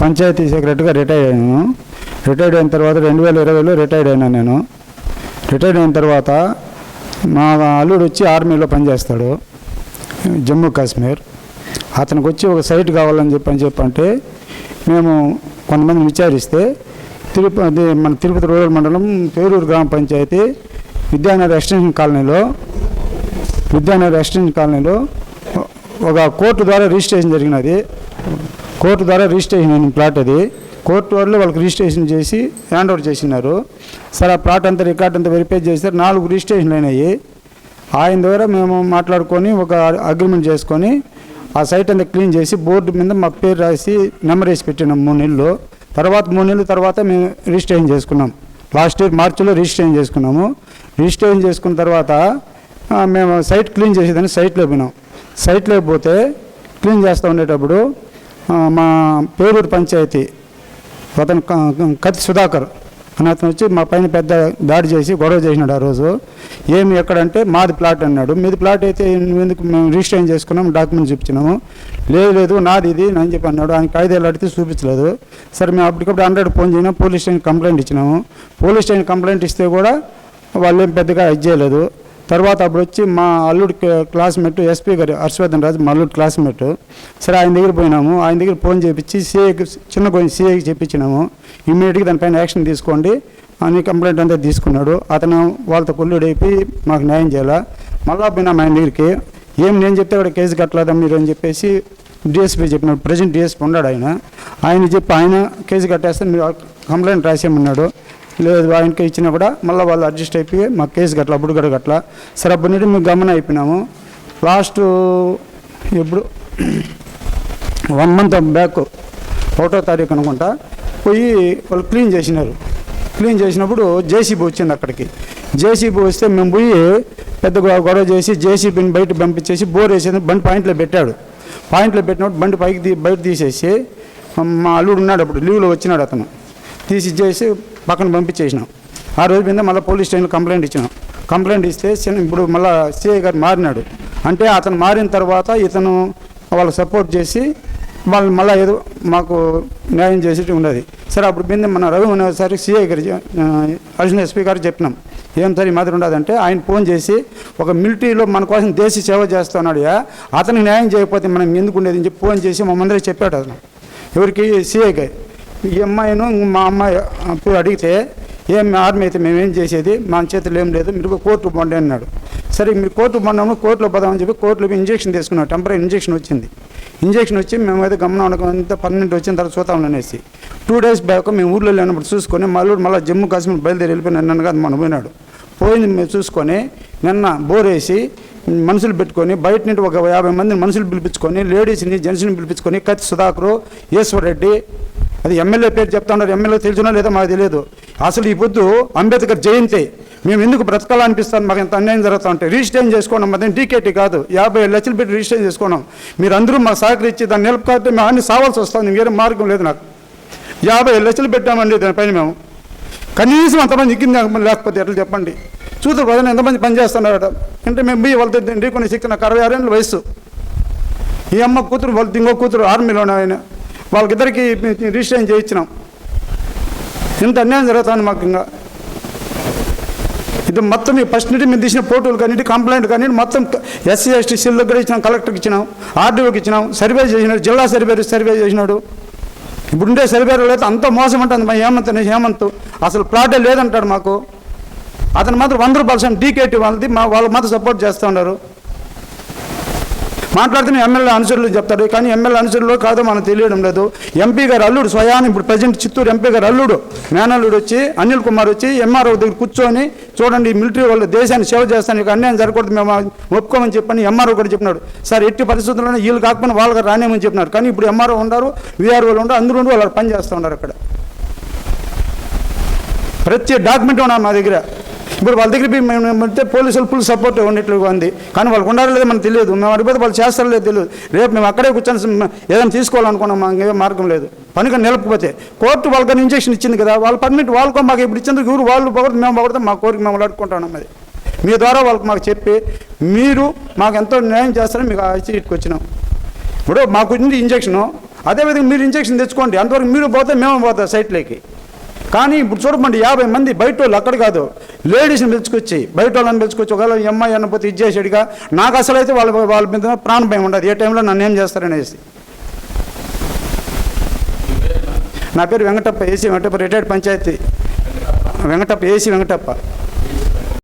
పంచాయతీ సెక్రటరీగా రిటైర్ అయ్యాను. రిటైర్డ్ అయిన తర్వాత 2020లో రిటైర్డ్ అయినాను నేను. రిటైర్డ్ అయిన తర్వాత మా అల్లుడు వచ్చి ఆర్మీలో పనిచేస్తాడు, జమ్మూ కాశ్మీర్. అతనికి వచ్చి ఒక సైట్ కావాలని చెప్పంటే మేము కొంతమంది విచారిస్తే మన తిరుపతి రూరల్ మండలం పేరూరు గ్రామ పంచాయతీ విద్యానగర్ ఎక్స్టెన్షన్ కాలనీలో ఒక కోర్టు ద్వారా రిజిస్ట్రేషన్ జరిగినది. కోర్టు ద్వారా రిజిస్ట్రేషన్ అయిన ప్లాట్ అది. కోర్టు వాళ్ళు వాళ్ళకి రిజిస్ట్రేషన్ చేసి హ్యాండ్ ఓవర్ చేసినారు. సరే ఆ ప్లాట్ అంతా రికార్డ్ అంతా వెరిఫై చేస్తారు. 4 రిజిస్ట్రేషన్లు అయినాయి. ఆయన ద్వారా మేము మాట్లాడుకొని ఒక అగ్రిమెంట్ చేసుకొని ఆ సైట్ అంతా క్లీన్ చేసి బోర్డు మీద మా పేరు రాసి నెంబర్ వేసి పెట్టినాం 3 నెలలు. తర్వాత 3 నెలల తర్వాత మేము రిజిస్ట్రేషన్ చేసుకున్నాం. లాస్ట్ ఇయర్ మార్చిలో రిజిస్ట్రేషన్ చేసుకున్నాము. రిజిస్ట్రేషన్ చేసుకున్న తర్వాత మేము సైట్ క్లీన్ చేసేదాన్ని సైట్లో పోయినాం. సైట్లో పోతే క్లీన్ చేస్తూ ఉండేటప్పుడు మా పేరూరు పంచాయతీ అతను కత్తి సుధాకర్ అని అతను వచ్చి మా పైన పెద్ద దాడి చేసి గొడవ చేసినాడు. ఆ రోజు ఏమి ఎక్కడంటే మాది ప్లాట్ అన్నాడు. మీది ప్లాట్ అయితే ఎందుకు మేము రిజిస్ట్రేషన్ చేసుకున్నాము, డాక్యుమెంట్స్ చూపించినాము. లేదు నాది ఇది అని చెప్పి అన్నాడు. ఆయన కాయిదాలు అడిగితే చూపించలేదు. సరే మేము అప్పటికప్పుడు 100 ఫోన్ చేసినాం, పోలీస్ స్టేషన్ కంప్లైంట్ ఇచ్చినాము. పోలీస్ స్టేషన్ కంప్లైంట్ ఇస్తే కూడా వాళ్ళు ఏం పెద్దగా ఇది చేయలేదు. తర్వాత అప్పుడు వచ్చి మా అల్లుడి క్లాస్మేట్ ఎస్పీ గారు హర్షవర్ధన్ రాజు మా అల్లుడి క్లాస్మేట్. సరే ఆయన దగ్గర పోయినాము. ఆయన దగ్గర ఫోన్ చేయించి సిఐకి చెప్పించినాము. ఇమ్మీడియట్గా దానిపైన యాక్షన్ తీసుకోండి అని కంప్లైంట్ అంతా తీసుకున్నాడు. అతను వాళ్ళతో కొల్లుడైపోయి మాకు న్యాయం చేయాలా. మళ్ళా పోయినాము ఆయన దగ్గరికి. నేను చెప్తే అక్కడ కేసు కట్టలేదా మీరు అని చెప్పేసి డిఎస్పీ చెప్పినాడు. ప్రజెంట్ డిఎస్పీ ఉన్నాడు ఆయన చెప్పి ఆయన కేసు కట్టేస్తే మీరు కంప్లైంట్ రాసేయమన్నాడు. లేదు ఆయనకి ఇచ్చినా కూడా మళ్ళీ వాళ్ళు అడ్జస్ట్ అయిపోయి మాకు కేసు కట్టలా, అప్పుడు కూడా కట్టలా. సరే అప్పటి నుండి మేము గమనం అయిపోయినాము. లాస్ట్ ఎప్పుడు 1 మంత్ బ్యాక్ 1వ తారీఖు అనుకుంటా పోయి వాళ్ళు క్లీన్ చేసినారు. క్లీన్ చేసినప్పుడు జేసీబీ వచ్చింది అక్కడికి. జేసీబీ వస్తే మేము పోయి పెద్ద గొడవ చేసి జేసీబీని బయట పంపించేసి బోర్ వేసేది బండి పాయింట్లో పెట్టాడు. పాయింట్లో పెట్టినప్పుడు బండి బయట తీసేసి మా అల్లుడు ఉన్నాడు, అప్పుడు లీవ్లో వచ్చినాడు, అతను తీసి చేసి పక్కన పంపించేసినాం. ఆ రోజు మీద మళ్ళీ పోలీస్ స్టేషన్లో కంప్లైంట్ ఇచ్చినాం. కంప్లైంట్ ఇస్తే ఇప్పుడు మళ్ళీ సిఐ గారు మారినాడు. అంటే అతను మారిన తర్వాత ఇతను వాళ్ళకి సపోర్ట్ చేసి వాళ్ళు మళ్ళీ ఏదో మాకు న్యాయం చేసేటి ఉన్నది. సరే అప్పుడు మీద మన రవి ఉన్నసారి సిఐ గారు అడిషనల్ ఎస్పీ గారు చెప్పినాం, ఏం సార్ ఈ మాదిరి ఉండదంటే ఆయన ఫోన్ చేసి ఒక మిలిటరీలో మన కోసం దేశ సేవ చేస్తున్నాడు, అతనికి న్యాయం చేయకపోతే మనం ఎందుకు ఉండేది అని చెప్పి ఫోన్ చేసి మా ముందరే చెప్పాడు. అతను ఎవరికి సిఐకి ఈ అమ్మాయిను మా అమ్మాయి అడిగితే ఆర్మీ అయితే మేమేం చేసేది, మా చేతులు ఏం లేదు, మీరు కోర్టు పోండి అన్నాడు. సరే మీరు కోర్టు పోన్నాము, కోర్టులో పోదామని చెప్పి కోర్టులో ఇంజక్షన్ తీసుకున్నాం. టెంపరీ ఇంజక్షన్ వచ్చింది. ఇంజక్షన్ వచ్చి మేమైతే గమనం అంతా పర్మనెంట్ వచ్చిన తర్వాత చూద్దాం అనేసి 2 డేస్ బ్యాక్ మేము ఊర్లో లేనప్పుడు చూసుకొని మళ్ళీ జమ్మూ కాశ్మీర్ బయలుదేరి వెళ్ళిపోయినాను కదా మనం పోయినాడు. పోయింది మేము చూసుకొని నిన్న బోరేసి మనుషులు పెట్టుకొని బయట నుండి ఒక 50 మందిని మనుషులు పిలిపించుకొని లేడీస్ని జెంట్స్ని పిలిపించుకొని కత్తి సుధాకరు, ఈశ్వర్ రెడ్డి, అది ఎమ్మెల్యే పేరు చెప్తా ఉన్నారు, ఎమ్మెల్యే తెలుసునా లేదా మాకు తెలియదు. అసలు ఈ పొద్దు అంబేద్కర్ జయంతి, మేము ఎందుకు బ్రతకాలనిపిస్తాను, మాకు ఎంత అన్యాయం జరుగుతూ ఉంటాయి. రిజిస్ట్రేషన్ చేసుకున్నాం, అదేం టీకేటీ కాదు, 50 లక్షలు పెట్టి రిజిస్ట్రేషన్ చేసుకున్నాం. మీరు అందరూ మాకు సహకరించి దాన్ని నిలుపుకుంటే మేము అన్ని సావాల్సి వస్తుంది, వేరే మార్గం లేదు. నాకు 50 లక్షలు పెట్టామండి దానిపైన. మేము కనీసం అంతమంది ఎక్కింది లేకపోతే ఎట్లా చెప్పండి. చూద్దరు ప్రజలు ఎంతమంది పనిచేస్తున్నారట అంటే మేము పోయి వాళ్ళతో ఢీకొని శక్తి. నాకు 66 ఏళ్ళ వయసు. ఈ అమ్మ కూతురు వాళ్ళ ఇంకో కూతురు ఆర్మీలోనే, ఆయన వాళ్ళకిద్దరికి రిజిస్ట్రేషన్ చేయించినాం. ఇంత అన్యాయం జరుగుతుంది మాకు. ఇంకా ఇది మొత్తం ఈ ఫస్ట్ నుండి మేము తీసిన ఫోటోలు కానీ కంప్లైంట్ కానీ మొత్తం ఎస్సీ ఎస్టీ సెల్కి కూడా ఇచ్చినాం, కలెక్టర్కి ఇచ్చినాం, ఆర్డీఓకి ఇచ్చినాం, సర్వే చేసినాడు, జిల్లా సర్వే చేసినాడు. ఇప్పుడుండే సర్వేలో లేదు, అంత మోసం ఉంటుంది. మా హేమంత్ అసలు ప్లాటే లేదంటాడు మాకు. అతను మాత్రం 100% డీకేటీ వాళ్ళది, వాళ్ళు మాత్రం సపోర్ట్ చేస్తూ ఉన్నారు. మాట్లాడితే ఎమ్మెల్యే అనుచరులు చెప్తాడు, కానీ ఎమ్మెల్యే అనుచరులు కాదో మనకు తెలియడం లేదు. ఎంపీ గారు అల్లుడు స్వయాన్ని ఇప్పుడు ప్రజెంట్ చిత్తూరు ఎంపీ గారు అల్లుడు మేనల్లుడు వచ్చి అనిల్ కుమార్ వచ్చి ఎంఆర్ఓ దగ్గర కూర్చొని చూడండి మిలిటరీ వాళ్ళు దేశాన్ని సేవ చేస్తాను, ఇక అన్యాయం జరగకూడదు, మేము ఒప్పుకోమని చెప్పని ఎంఆర్ఓ కూడా చెప్పినాడు. సార్ ఎట్టి పరిస్థితుల్లోనే వీళ్ళు కాకపోయినా వాళ్ళకి రానేమని చెప్పినారు. కానీ ఇప్పుడు ఎంఆర్ఓ ఉన్నారు, వీఆర్ఓలు ఉన్నారు, అందరూ వాళ్ళు పని చేస్తూ ఉన్నారు. అక్కడ ప్రతి డాక్యుమెంట్ ఉన్నారు మా దగ్గర. ఇప్పుడు వాళ్ళ దగ్గర మేము పోలీసులు ఫుల్ సపోర్ట్ ఉన్నట్లుగా ఉంది, కానీ వాళ్ళకు ఉండాలో లేదో మనకు తెలియదు. మేము అడిగిపోతే వాళ్ళు చేస్తారో లేదో తెలియదు. రేపు మేము అక్కడే కూర్చొని ఏదైనా తీసుకోవాలనుకున్నాం, మాకు ఏ మార్గం లేదు. పనిగా నిలపకపోతే కోర్టు వాళ్ళకని ఇంజక్షన్ ఇచ్చింది కదా, వాళ్ళ పర్మిట్ వాళ్ళకో మాకు ఇప్పుడు ఇచ్చేందుకు ఎవరు వాళ్ళు పొగడదు, మేము పొగడతాం. మా కోరిక మేము అడుక్కుంటున్నాం. అది మీ ద్వారా వాళ్ళకి మాకు చెప్పి మీరు మాకు ఎంతో న్యాయం చేస్తారని మీకు ఇటుకు వచ్చినాం. ఇప్పుడు మాకు ఉంది ఇంజక్షను, అదేవిధంగా మీరు ఇంజక్షన్ తెచ్చుకోండి, అంతవరకు మీరు పోతే మేము పోతాం సైట్లోకి. కానీ ఇప్పుడు చూడమండి 50 మంది బయట వాళ్ళు, అక్కడ కాదు లేడీస్ని పిలుచుకొచ్చి, బయట వాళ్ళని పిలుచుకొచ్చి ఒకవేళ అమ్మాయి అన్నపోతే ఇచ్చేసాడుగా. నాకు అసలు అయితే వాళ్ళ మీద ప్రాణ భయం ఉండదు, ఏ టైంలో నన్ను ఏం చేస్తారనేసి. నా పేరు Venkatappa, AC Venkatappa, retired panchayat Venkatappa, AC Venkatappa.